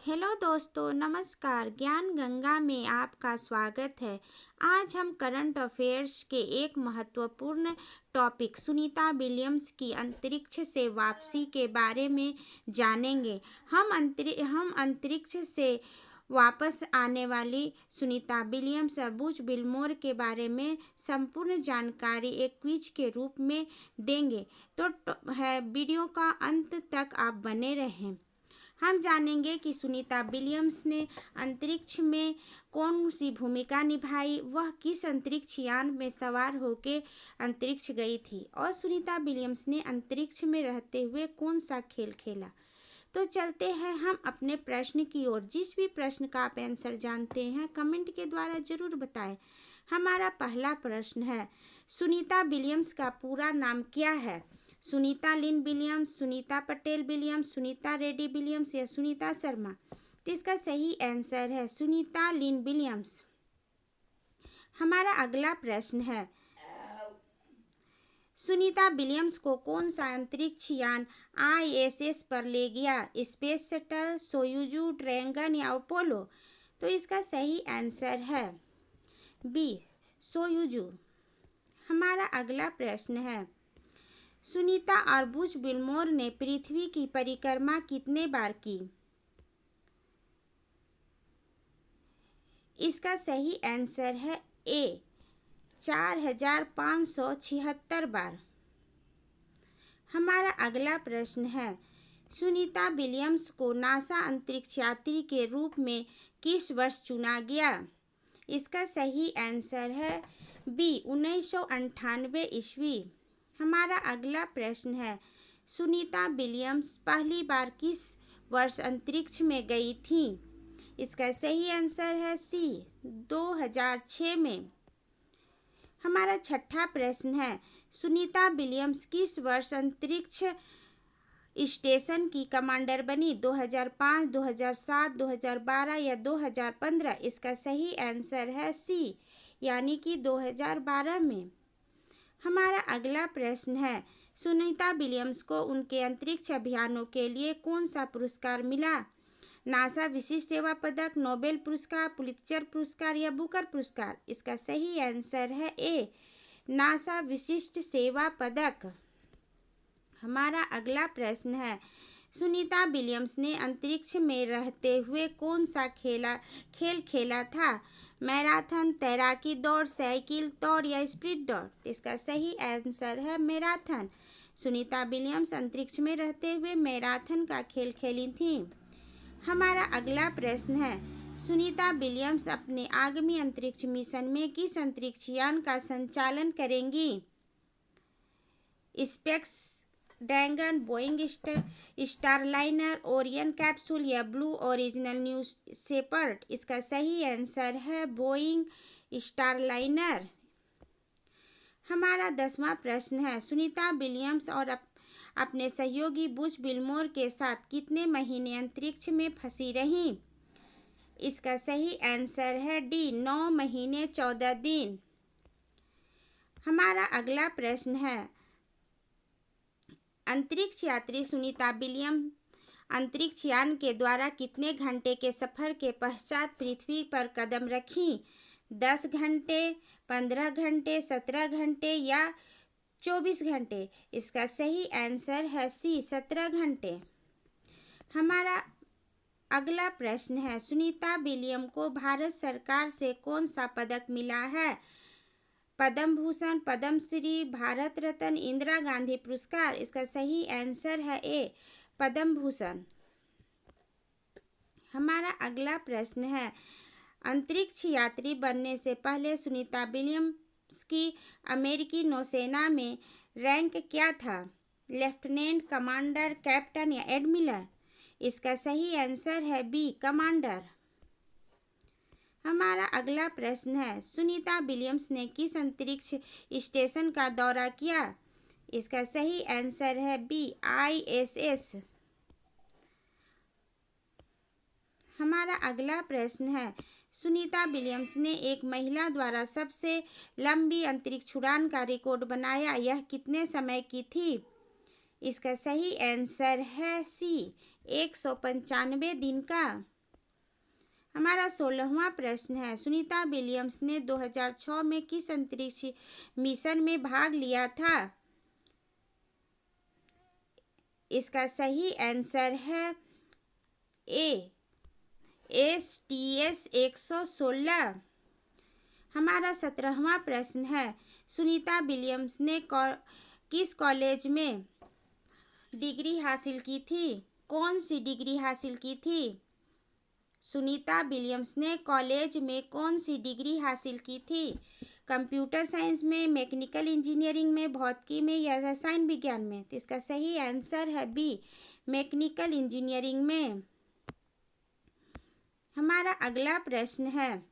Hello दोस्तों, नमस्कार। ज्ञान गंगा में आपका स्वागत है। आज हम करंट अफेयर्स के एक महत्वपूर्ण टॉपिक सुनीता विलियम्स की अंतरिक्ष से वापसी के बारे में जानेंगे। हम अंतरिक्ष से वापस आने वाली सुनीता विलियम्स और बुच विल्मोर के बारे में संपूर्ण जानकारी एक क्विज के रूप में देंगे, तो है वीडियो का अंत तक आप बने रहें। हम जानेंगे कि सुनीता विलियम्स ने अंतरिक्ष में कौन सी भूमिका निभाई, वह किस अंतरिक्ष यान में सवार होकर अंतरिक्ष गई थी और सुनीता विलियम्स ने अंतरिक्ष में रहते हुए कौन सा खेल खेला। तो चलते हैं हम अपने प्रश्न की ओर। जिस भी प्रश्न का आप आंसर जानते हैं कमेंट के द्वारा जरूर बताएं। हमारा पहला प्रश्न है, सुनीता विलियम्स का पूरा नाम क्या है? Sunita Lyn Williams, Sunita Patel Williams, Sunita Reddy Williams या सुनीता शर्मा? तो इसका सही आंसर है सुनीता लिन विलियम्स। हमारा अगला प्रश्न है, सुनीता विलियम्स को कौन सा अंतरिक्ष यान ISS पर ले गया? स्पेस शटल, सोयूजू, ड्रैगन या अपोलो? तो इसका सही आंसर है बी, सोयूजू। हमारा अगला प्रश्न है, सुनीता और बुच विल्मोर ने पृथ्वी की परिक्रमा कितने बार की? इसका सही आंसर है ए, 4576 बार। हमारा अगला प्रश्न है, सुनीता विलियम्स को नासा अंतरिक्ष यात्री के रूप में किस वर्ष चुना गया? इसका सही आंसर है बी, 1998 ईस्वी। हमारा अगला प्रश्न है, सुनीता विलियम्स पहली बार किस वर्ष अंतरिक्ष में गई थी? इसका सही आंसर है सी, 2006 में। हमारा छठा प्रश्न है, सुनीता विलियम्स किस वर्ष अंतरिक्ष स्टेशन की कमांडर बनी? 2005, 2007, 2012 या 2015? इसका सही आंसर है सी, यानी कि 2012 में। हमारा अगला प्रश्न है, सुनीता विलियम्स को उनके अंतरिक्ष अभियानों के लिए कौन सा पुरस्कार मिला? नासा विशिष्ट सेवा पदक, नोबेल पुरस्कार, पुलित्जर पुरस्कार या बुकर पुरस्कार? इसका सही आंसर है ए, नासा विशिष्ट सेवा पदक। हमारा अगला प्रश्न है, सुनीता विलियम्स ने अंतरिक्ष में रहते हुए कौन सा खेल खेला था? मैराथन, तैराकी, दौड़, साइकिल दौड़ या स्प्रिंट दौड़? इसका सही आंसर है मैराथन। सुनीता विलियम्स अंतरिक्ष में रहते हुए मैराथन का खेल खेली थी। हमारा अगला प्रश्न है, सुनीता विलियम्स अपने आगामी अंतरिक्ष मिशन में किस अंतरिक्ष यान का संचालन करेंगी? Space dragon, Boeing Starliner, Orion capsule या ब्लू ओरिजिनल न्यू शेपर्ड? इसका सही आंसर है बोइंग स्टारलाइनर। हमारा 10वां प्रश्न है, सुनीता विलियम्स और अपने सहयोगी बुच विल्मोर के साथ कितने महीने अंतरिक्ष में फंसी रहीं? इसका सही आंसर है डी, 9 महीने 14 दिन। हमारा अगला प्रश्न है, अंतरिक्ष यात्री सुनीता विलियम्स अंतरिक्ष यान के द्वारा कितने घंटे के सफर के पश्चात पृथ्वी पर कदम रखी? 10 घंटे, 15 घंटे, 17 घंटे या 24 घंटे? इसका सही आंसर है सी, 17 घंटे। हमारा अगला प्रश्न है, सुनीता विलियम को भारत सरकार से कौन सा पदक मिला है? पद्म भूषण, पद्मश्री, भारत रत्न, इंदिरा गांधी पुरस्कार? इसका सही आंसर है ए, पद्म भूषण। हमारा अगला प्रश्न है, अंतरिक्ष यात्री बनने से पहले सुनीता विलियम्स की अमेरिकी नौसेना में रैंक क्या था? लेफ्टिनेंट, कमांडर, कैप्टन या एडमिरल? इसका सही आंसर है बी, कमांडर। हमारा अगला प्रश्न है, सुनीता विलियम्स ने किस अंतरिक्ष स्टेशन का दौरा किया? इसका सही आंसर है बी, ISS। हमारा अगला प्रश्न है, सुनीता विलियम्स ने एक महिला द्वारा सबसे लंबी अंतरिक्ष उड़ान का रिकॉर्ड बनाया, यह कितने समय की थी? इसका सही आंसर है सी, 195 दिन का। हमारा 16वां प्रश्न है, सुनीता विलियम्स ने 2006 में किस अंतरिक्ष मिशन में भाग लिया था? इसका सही आंसर है ए, STS-116। हमारा 17वां प्रश्न है, सुनीता विलियम्स ने किस कॉलेज में डिग्री हासिल की थी? कौन सी डिग्री हासिल की थी? सुनीता विलियम्स ने कॉलेज में कौन सी डिग्री हासिल की थी? कंप्यूटर साइंस में, मैकेनिकल इंजीनियरिंग में, भौतिकी में या रसायन विज्ञान में? तो इसका सही आंसर है बी, मैकेनिकल इंजीनियरिंग में। हमारा अगला प्रश्न है,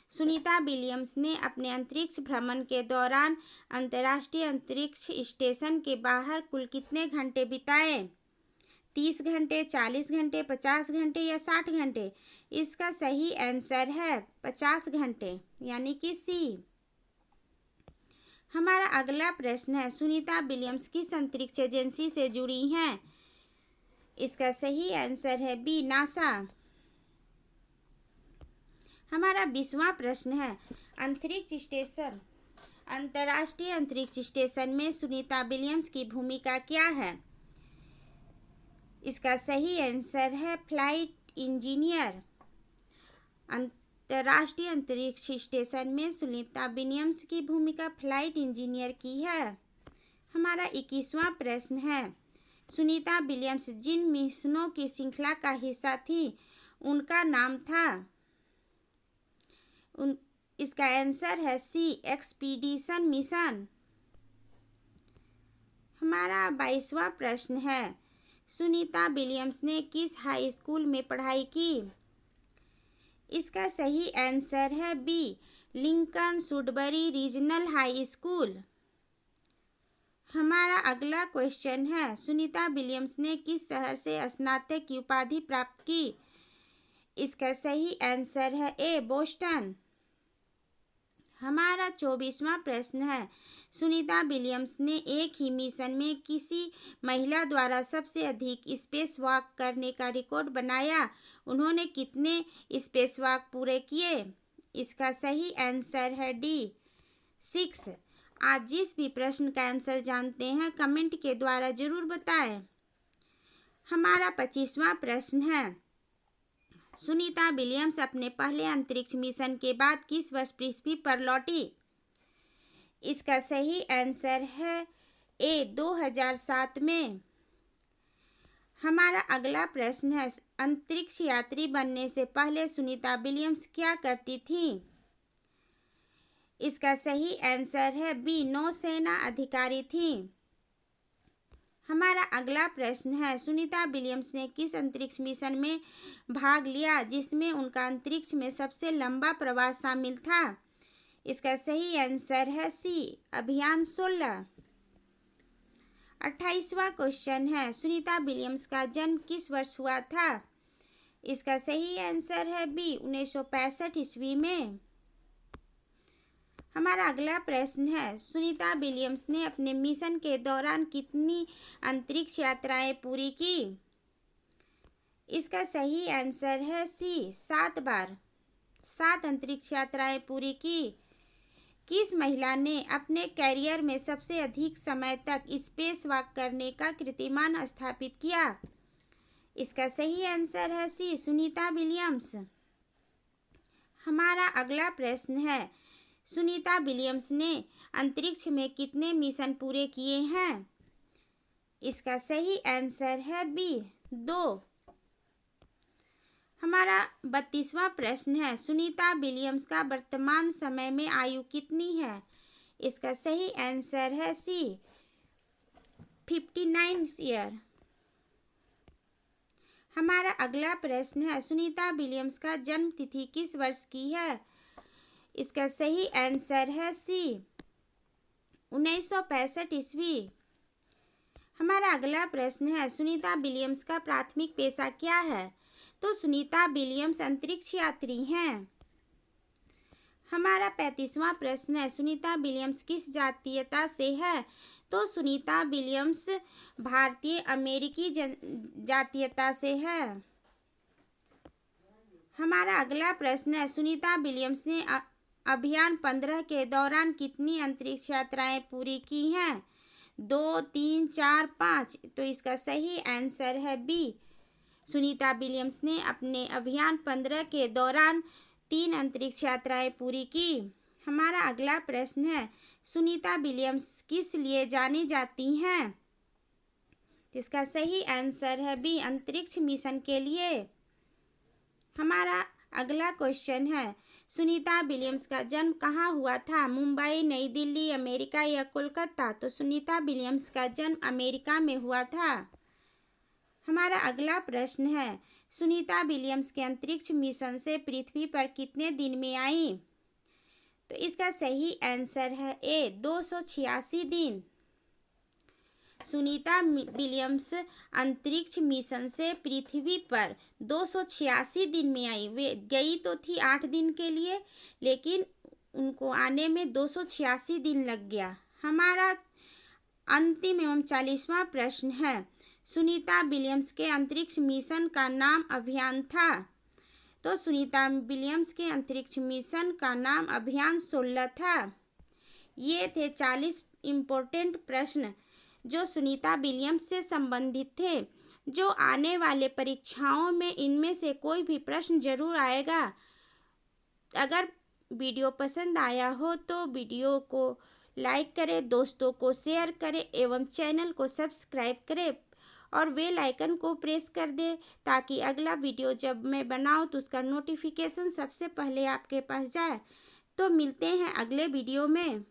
सुनीता विलियम्स ने अपने अंतरिक्ष भ्रमण के दौरान अंतर्राष्ट्रीय अंतरिक्ष स्टेशन के बाहर कुल कितने घंटे बिताए? 30 घंटे, 40 घंटे, 50 घंटे या 60 घंटे? इसका सही आंसर है 50 घंटे, यानी कि सी। हमारा अगला प्रश्न है, सुनीता विलियम्स किस अंतरिक्ष एजेंसी से जुड़ी हैं? इसका सही आंसर है बी, नासा। हमारा 20वां प्रश्न है, अंतर्राष्ट्रीय अंतरिक्ष स्टेशन में सुनीता विलियम्स की भूमिका क्या है? इसका सही आंसर है फ्लाइट इंजीनियर। अंतर्राष्ट्रीय अंतरिक्ष स्टेशन में सुनीता विलियम्स की भूमिका फ्लाइट इंजीनियर की है। हमारा 21वां प्रश्न है, सुनीता विलियम्स जिन मिशनों की श्रृंखला का हिस्सा थी उनका नाम था? इसका आंसर है सी, एक्सपीडिशन मिशन। हमारा 22वां प्रश्न है, सुनीता विलियम्स ने किस हाई स्कूल में पढ़ाई की? इसका सही आंसर है B, Lincoln Sudbury Regional High School. हमारा अगला क्वेश्चन है, सुनीता विलियम्स ने किस शहर से स्नातक की उपाधि प्राप्त की? इसका सही आंसर है ए, बोस्टन। हमारा 24वां प्रश्न है, सुनीता विलियम्स ने एक ही मिशन में किसी महिला द्वारा सबसे अधिक स्पेस वॉक करने का रिकॉर्ड बनाया? उन्होंने कितने स्पेस वॉक पूरे किए? इसका सही आंसर है डी, 6। आप जिस भी प्रश्न का आंसर जानते हैं कमेंट के द्वारा जरूर बताएं। हमारा 25वां प्रश्न है, सुनीता विलियम्स अपने पहले अंतरिक्ष मिशन के बाद किस वर्ष पृथ्वी पर लौटी? इसका सही आंसर है ए, 2007 में। हमारा अगला प्रश्न है, अंतरिक्ष यात्री बनने से पहले सुनीता विलियम्स क्या करती थी? इसका सही आंसर है बी, नौसेना अधिकारी थी। हमारा अगला प्रश्न है, सुनीता विलियम्स ने किस अंतरिक्ष मिशन में भाग लिया जिसमें उनका अंतरिक्ष में सबसे लंबा प्रवास शामिल था? इसका सही आंसर है सी, अभियान 16। 28वां क्वेश्चन है, सुनीता विलियम्स का जन्म किस वर्ष हुआ था? इसका सही आंसर है बी, 1965 ईस्वी में। हमारा अगला प्रश्न है, सुनीता विलियम्स ने अपने मिशन के दौरान कितनी अंतरिक्ष यात्राएं पूरी की? इसका सही आंसर है सी, 7 बार। 7 अंतरिक्ष यात्राएं पूरी की। किस महिला ने अपने कैरियर में सबसे अधिक समय तक स्पेस वॉक करने का कीर्तिमान स्थापित किया? इसका सही आंसर है सी, सुनीता विलियम्स। हमारा अगला प्रश्न है, सुनीता विलियम्स ने अंतरिक्ष में कितने मिशन पूरे किए हैं? इसका सही आंसर है बी, 2। हमारा 32वां प्रश्न है, सुनीता विलियम्स का वर्तमान समय में आयु कितनी है? इसका सही आंसर है सी, 59 ईयर। हमारा अगला प्रश्न है, सुनीता विलियम्स का जन्म तिथि किस वर्ष की है? इसका सही आंसर है सी, 1965 ईस्वी। हमारा अगला प्रश्न है, सुनीता विलियम्स का प्राथमिक पेशा क्या है? तो सुनीता विलियम्स अंतरिक्ष यात्री हैं। हमारा 35वां प्रश्न है, सुनीता विलियम्स किस जातीयता से है? तो सुनीता विलियम्स भारतीय अमेरिकी जातीयता से है। हमारा अगला प्रश्न है, सुनीता विलियम्स ने अभियान 15 के दौरान कितनी अंतरिक्ष यात्राएं पूरी की हैं? 2, 3, 4, 5। तो इसका सही आंसर है बी। सुनीता विलियम्स ने अपने अभियान 15 के दौरान 3 अंतरिक्ष यात्राएं पूरी की। हमारा अगला प्रश्न है, सुनीता विलियम्स किस लिए जानी जाती हैं? इसका सही आंसर है बी, अंतरिक्ष मिशन के लिए। हमारा अगला क्वेश्चन है, सुनीता विलियम्स का जन्म कहाँ हुआ था? मुंबई, नई दिल्ली, अमेरिका या कोलकाता? तो सुनीता विलियम्स का जन्म अमेरिका में हुआ था। हमारा अगला प्रश्न है, सुनीता विलियम्स के अंतरिक्ष मिशन से पृथ्वी पर कितने दिन में आई? तो इसका सही आंसर है ए, 286 दिन। सुनीता विलियम्स अंतरिक्ष मिशन से पृथ्वी पर 286 दिन में आई। वे गई तो थी 8 दिन के लिए, लेकिन उनको आने में 286 दिन लग गया। हमारा अंतिम एवं 40वां प्रश्न है, सुनीता विलियम्स के अंतरिक्ष मिशन का नाम अभियान था? तो सुनीता विलियम्स के अंतरिक्ष मिशन का नाम अभियान 16 था। ये थे 40 इम्पोर्टेंट प्रश्न जो सुनीता विलियम्स से संबंधित थे। जो आने वाले परीक्षाओं में इनमें से कोई भी प्रश्न जरूर आएगा। अगर वीडियो पसंद आया हो तो वीडियो को लाइक करें, दोस्तों को शेयर करें एवं चैनल को सब्सक्राइब करें और बेल आइकन को प्रेस कर दे, ताकि अगला वीडियो जब मैं बनाऊं तो उसका नोटिफिकेशन सबसे पहले आपके पास जाए। तो मिलते हैं अगले वीडियो में।